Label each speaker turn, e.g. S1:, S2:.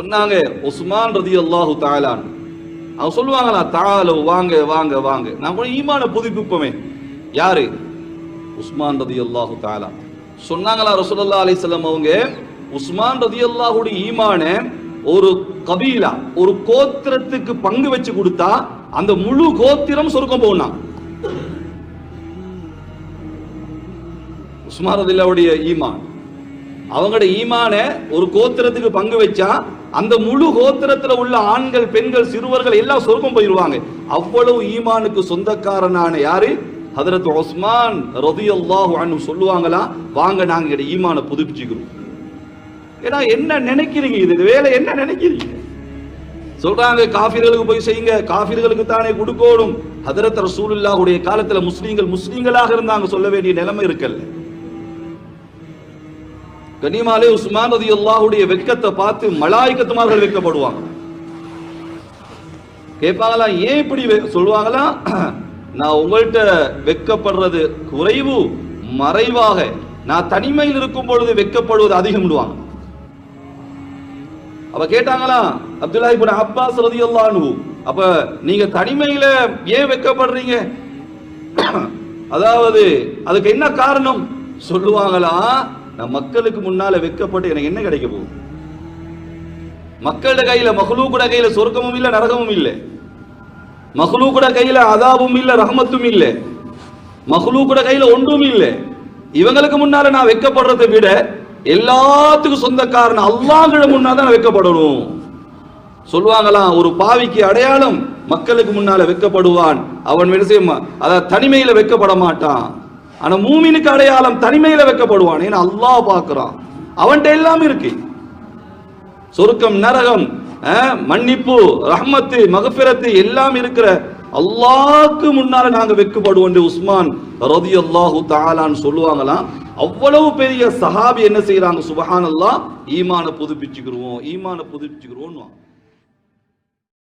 S1: சொன்னாங்க உஸ்மான் ரலியல்லாஹு தஆலா அவங்க சொல்லுவாங்களா, தாலோ வாங்க வாங்க வாங்க, நான் கூட ஈமான புதுப்பிப்போமே. யாரு? உஸ்மான் ரலியல்லாஹு தஆலா சொன்னாங்களா ரசூலுல்லாஹி அலைஹி வஸல்லம் அவங்க, உஸ்மான் ரலியல்லாஹுடைய ஈமான ஒரு கபீலா, ஒரு கோத்திரத்துக்கு பங்கு வச்சு கொடுத்தா அந்த முழு கோத்திரம் சொர்க்கம் போனான். உஸ்மான் ரலியல்லாஹுடைய ஈமான், அவங்களோட ஈமான ஒரு கோத்திரத்துக்கு பங்கு வச்சா அந்த முழு கோத்திரத்துல உள்ள ஆண்கள் பெண்கள் சிறுவர்கள் எல்லாம் சொர்க்கம் போயிருவாங்க. அவ்வளவு ஈமானுக்கு சொந்தக்காரனான யாரு? ஹதரத் உஸ்மான் ரலியல்லாஹு அன்ஹு சொல்லுவாங்களா, வாங்க நாங்க ஈமான புதுப்பிச்சுக்கிறோம். ஏன்னா என்ன நினைக்கிறீங்க, இது வேலை என்ன நினைக்கிறீங்க? சொல்றாங்க காஃபிர்களுக்கு போய் செய்யுங்க, காஃபிர்களுக்கு தானே கொடுக்கணும். ஹதரத் ரசூலுல்லாஹுடைய காலத்துல முஸ்லிம்களாக இருந்தாங்க, சொல்ல வேண்டிய நிலைமை இருக்கல்ல. கனிமாலே உஸ்மான் ரலியல்லாஹுடைய வெட்கத்தை பார்த்து மலாயிகத்துமார்கள் வெட்கப்படுவாங்க. கேட்பாங்களா, ஏன் இப்படி சொல்லுவாங்களா, நான் உங்கள்கிட்ட வெட்கப்படுறது குறைவு, மறைவாக நான் தனிமையில் இருக்கும் பொழுது வெட்கப்படுவது அதிகம்டுவாங்க. அப்ப கேட்டாங்களா அப்துல்லாஹ் இப்னு அப்பாஸ் ரலியல்லாஹு அன்ஹு, அப்ப நீங்க தனிமையில ஏன் வெட்கப்படுறீங்க, அதாவது அதுக்கு என்ன காரணம்? சொல்லுவாங்களா, நான் மக்களுக்கு முன்னால வெட்கப்பட்டு எனக்கு என்ன கிடைக்க போகுது? மக்களோட கையில, மஹ்லூக்குட கையில சொர்க்கமும் இல்ல நரகமும் இல்ல, மஹ்லூக்குட கையில அதாபும் இல்ல ரஹ்மத்தும் இல்ல, மஹ்லூக்குட கையில ஒன்றும் இல்ல. இவங்களுக்கு முன்னால நான் வெட்கப்படுறதை விட எல்லாத்துக்கும் சொந்தக்காரன் அல்லாஹ்விட முன்னால தான் வெட்கப்படணும். சொல்லுவாங்களா, ஒரு பாவிக்கு அடையாளம் மக்களுக்கு முன்னால வெட்கப்படுவான், அவன் விஷயமா அதாவது தனிமையில வெட்கப்பட மாட்டான். ஆனா மூமினுக்கு அடையாளம் தனிமையில வெட்கப்படுவான், ஏன்னா அல்லாஹ் பார்க்கிறான், அவன்கிட்ட எல்லாம் இருக்கு. சொர்க்கம் நரகம் மன்னிப்பு ரஹ்மத்து மக்ஃபிரத்து எல்லாம் இருக்கிற அல்லாஹ்க்கு முன்னால நாங்க வெட்கப்படுவோம் என்று உஸ்மான் ரலியல்லாஹு தஆலான்னு சொல்லுவாங்களாம். அவ்வளவு பெரிய சஹாபி என்ன செய்யறாங்க, சுப்ஹானல்லாஹ், ஈமான புதுப்பிச்சுக்கிறோம் ஈமான புதுப்பிச்சுக்கிறோம்.